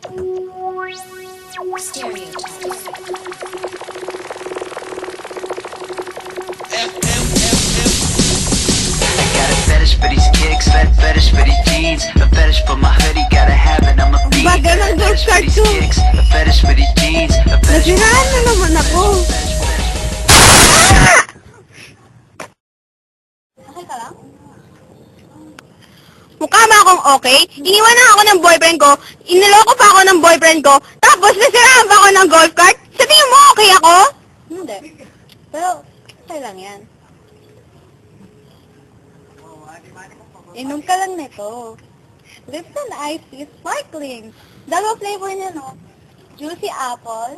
Fetish for these kicks, fetish for these jeans, a fetish for my hoodie, gotta have it, I'm a fiend. Bagal ng Fetish for card these ko. kicks, a fetish for these jeans, a fetish for Nasiraan na naman ako. Okay ka lang? Mukha ba akong okay? Iniwan na ako ng boyfriend ko, iniloko pa ako ng boyfriend ko, tapos nasiraan pa ako ng golf cart? Sa tingin mo okay ako? Hindi. Pero, okay lang yan. Inom ka lang nito. Lipton Ice Tea Sparkling. Dalawa flavor niya, no? Juicy apple,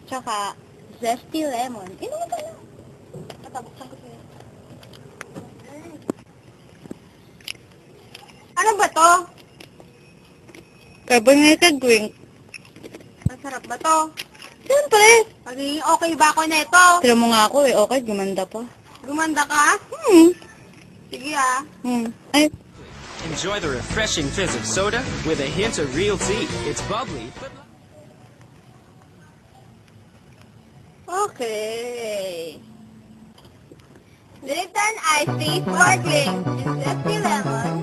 tsaka zesty lemon. Inom ka lang. Matabuksan ko sa'yo. Ano ba to? Carbonated drink. Masarap ba to? Siyempre. Magiging okay ba ako neto? Tira mo nga ako eh. Okay, gumanda pa. Gumanda ka? Sige ah. Ay, Enjoy the refreshing fizz of soda with a hint of real tea. It's bubbly, but... Okay. Lipton Ice Tea Sparkling. Zesty lemon.